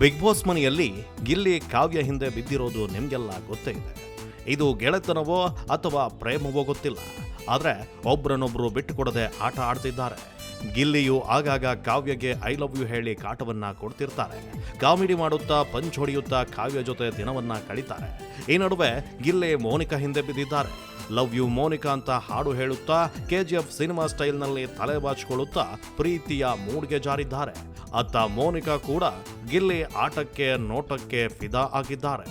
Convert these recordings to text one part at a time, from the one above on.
Big boss ಮನೆಯಲ್ಲಿ ಗಿಲ್ಲಿ ಕಾವ್ಯ ಹಿಂದೆ ಬಿದ್ದಿರೋದು ನಿಮ್ಗೆಲ್ಲ ಗೊತ್ತೇ ಇದೆ. ಇದು ಗೆಳೆತನವೋ ಅಥವಾ ಪ್ರೇಮವೋ ಗೊತ್ತಿಲ್ಲ, ಆದರೆ ಒಬ್ರನ್ನೊಬ್ರು ಬಿಟ್ಟುಕೊಡದೆ ಆಟ ಆಡ್ತಿದ್ದಾರೆ. ಗಿಲ್ಲಿಯು ಆಗಾಗ ಕಾವ್ಯಗೆ ಐ ಲವ್ ಯು ಹೇಳಿ ಕಾಟವನ್ನ ಕೊಡ್ತಿರ್ತಾರೆ. ಕಾಮಿಡಿ ಮಾಡುತ್ತಾ ಪಂಚ್ ಹೊಡೆಯುತ್ತಾ ಕಾವ್ಯ ಜೊತೆ ದಿನವನ್ನ ಕಳೀತಾರೆ. ಈ ನಡುವೆ ಗಿಲ್ಲಿ ಮೋನಿಕಾ ಹಿಂದೆ ಬಿದ್ದಿದ್ದಾರೆ. ಲವ್ ಯು ಮೋನಿಕಾ ಅಂತ ಹಾಡು ಹೇಳುತ್ತಾ KGF ಸಿನಿಮಾ ಸ್ಟೈಲ್ನಲ್ಲಿ ತಲೆ ಬಾಚಿಕೊಳ್ಳುತ್ತಾ ಪ್ರೀತಿಯ ಮೂಡ್ಗೆ ಜಾರಿದ್ದಾರೆ. ಅತ್ತ ಮೋನಿಕಾ ಕೂಡ ಗಿಲ್ಲಿ ಆಟಕ್ಕೆ ನೋಟಕ್ಕೆ ಫಿದಾ ಆಗಿದ್ದಾರೆ.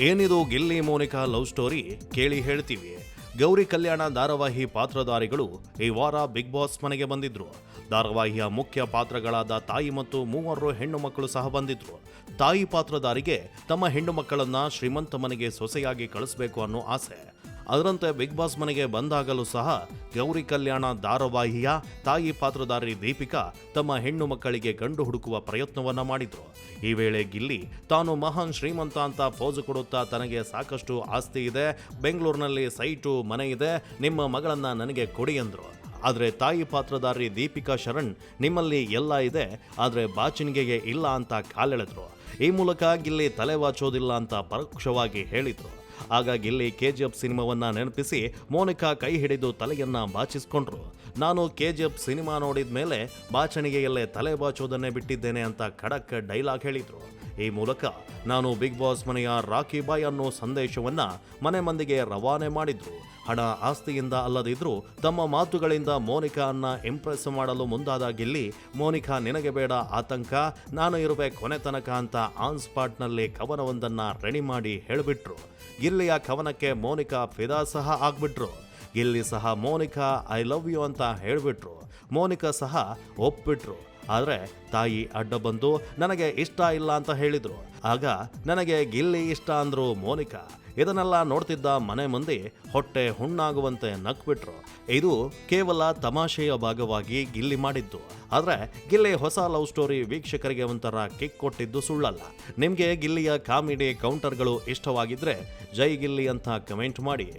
ಏನಿದು ಗಿಲ್ಲಿ ಮೋನಿಕಾ ಲವ್ ಸ್ಟೋರಿ ಕೇಳಿ ಹೇಳ್ತೀವಿ. ಗೌರಿ ಕಲ್ಯಾಣ ಧಾರಾವಾಹಿ ಪಾತ್ರಧಾರಿಗಳು ಈ ವಾರ ಬಿಗ್ ಬಾಸ್ ಮನೆಗೆ ಬಂದಿದ್ರು. ಧಾರಾವಾಹಿಯ ಮುಖ್ಯ ಪಾತ್ರಗಳಾದ ತಾಯಿ ಮತ್ತು 3 ಹೆಣ್ಣು ಮಕ್ಕಳು ಸಹ ಬಂದಿದ್ರು. ತಾಯಿ ಪಾತ್ರಧಾರಿಗೆ ತಮ್ಮ ಹೆಣ್ಣು ಮಕ್ಕಳನ್ನ ಶ್ರೀಮಂತ ಮನೆಗೆ ಸೊಸೆಯಾಗಿ ಕಳಿಸ್ಬೇಕು ಅನ್ನೋ ಆಸೆ. ಅದರಂತೆ ಬಿಗ್ ಬಾಸ್ ಮನೆಗೆ ಬಂದಾಗಲೂ ಸಹ ಗೌರಿ ಕಲ್ಯಾಣ ಧಾರಾವಾಹಿಯ ತಾಯಿ ಪಾತ್ರಧಾರಿ ದೀಪಿಕಾ ತಮ್ಮ ಹೆಣ್ಣು ಮಕ್ಕಳಿಗೆ ಗಂಡು ಹುಡುಕುವ ಪ್ರಯತ್ನವನ್ನ ಮಾಡಿದ್ರು. ಈ ವೇಳೆ ಗಿಲ್ಲಿ ತಾನು ಮಹಾನ್ ಶ್ರೀಮಂತ ಅಂತ ಪೋಸು ಕೊಡುತ್ತಾ ತನಗೆ ಸಾಕಷ್ಟು ಆಸ್ತಿ ಇದೆ, ಬೆಂಗಳೂರಿನಲ್ಲಿ ಸೈಟು ಮನೆ ಇದೆ, ನಿಮ್ಮ ಮಗಳನ್ನ ನನಗೆ ಕೊಡಿ ಅಂದ್ರು. ಆದರೆ ತಾಯಿ ಪಾತ್ರಧಾರಿ ದೀಪಿಕಾ ಶರಣ್ ನಿಮ್ಮಲ್ಲಿ ಎಲ್ಲ ಇದೆ, ಆದರೆ ಬಾಚಿನಿಗೆಗೆ ಇಲ್ಲ ಅಂತ ಕಾಲೆಳೆದ್ರು. ಈ ಮೂಲಕ ಗಿಲ್ಲಿ ತಲೆ ಬಾಚೋದಿಲ್ಲ ಅಂತ ಪರೋಕ್ಷವಾಗಿ ಹೇಳಿದ್ರು. ಆಗ ಗಿಲ್ಲಿ KGF ಸಿನಿಮಾವನ್ನ ನೆನಪಿಸಿ ಮೋನಿಕಾ ಕೈ ಹಿಡಿದು ತಲೆಯನ್ನ ಬಾಚಿಸ್ಕೊಂಡ್ರು. ನಾನು KGF ಸಿನಿಮಾ ನೋಡಿದ ಮೇಲೆ ಬಾಚಣಿಗೆಯಲ್ಲೇ ತಲೆ ಬಾಚೋದನ್ನೇ ಬಿಟ್ಟಿದ್ದೇನೆ ಅಂತ ಖಡಕ್ ಡೈಲಾಗ್ ಹೇಳಿದ್ರು. ಈ ಮೂಲಕ ನಾನು ಬಿಗ್ ಬಾಸ್ ಮನೆಯ ರಾಕಿ ಬಾಯ್ ಅನ್ನೋ ಸಂದೇಶವನ್ನ ಮನೆ ಮಂದಿಗೆ ರವಾನೆ ಮಾಡಿದ್ರು. ಹಣ ಆಸ್ತಿಯಿಂದ ಅಲ್ಲದಿದ್ರು ತಮ್ಮ ಮಾತುಗಳಿಂದ ಮೋನಿಕಾ ಅನ್ನ ಇಂಪ್ರೆಸ್ ಮಾಡಲು ಮುಂದಾದ ಗಿಲ್ಲಿ, ಮೋನಿಕಾ ನಿನಗೆ ಬೇಡ ಆತಂಕ, ನಾನು ಇರುವೆ ಕೊನೆ ತನಕ ಅಂತ ಆನ್ ಸ್ಪಾಟ್ನಲ್ಲಿ ಕವನವೊಂದನ್ನ ರೆಡಿ ಮಾಡಿ ಹೇಳಿಬಿಟ್ರು. ಗಿಲ್ಲಿಯ ಕವನಕ್ಕೆ ಮೋನಿಕಾ ಫಿದಾ ಸಹ ಆಗ್ಬಿಟ್ರು. ಗಿಲ್ಲಿ ಸಹ ಮೋನಿಕಾ ಐ ಲವ್ ಯು ಅಂತ ಹೇಳ್ಬಿಟ್ರು. ಮೋನಿಕಾ ಸಹ ಒಪ್ಪಿಟ್ರು. ಆದರೆ ತಾಯಿ ಅಡ್ಡ ಬಂದು ನನಗೆ ಇಷ್ಟ ಇಲ್ಲ ಅಂತ ಹೇಳಿದ್ರು. ಆಗ ನನಗೆ ಗಿಲ್ಲಿ ಇಷ್ಟ ಅಂದ್ರು ಮೋನಿಕಾ. ಇದನ್ನೆಲ್ಲ ನೋಡ್ತಿದ್ದ ಮನೆ ಮಂದಿ ಹೊಟ್ಟೆ ಹುಣ್ಣಾಗುವಂತೆ ನಕ್ಬಿಟ್ರು. ಇದು ಕೇವಲ ತಮಾಷೆಯ ಭಾಗವಾಗಿ ಗಿಲ್ಲಿ ಮಾಡಿದ್ದು. ಆದರೆ ಗಿಲ್ಲಿ ಹೊಸ ಲವ್ ಸ್ಟೋರಿ ವೀಕ್ಷಕರಿಗೆ ಒಂಥರ ಕಿಕ್ ಕೊಟ್ಟಿದ್ದು ಸುಳ್ಳಲ್ಲ. ನಿಮಗೆ ಗಿಲ್ಲಿಯ ಕಾಮಿಡಿ ಕೌಂಟರ್ಗಳು ಇಷ್ಟವಾಗಿದ್ರೆ ಜೈ ಗಿಲ್ಲಿ ಅಂತ ಕಮೆಂಟ್ ಮಾಡಿ.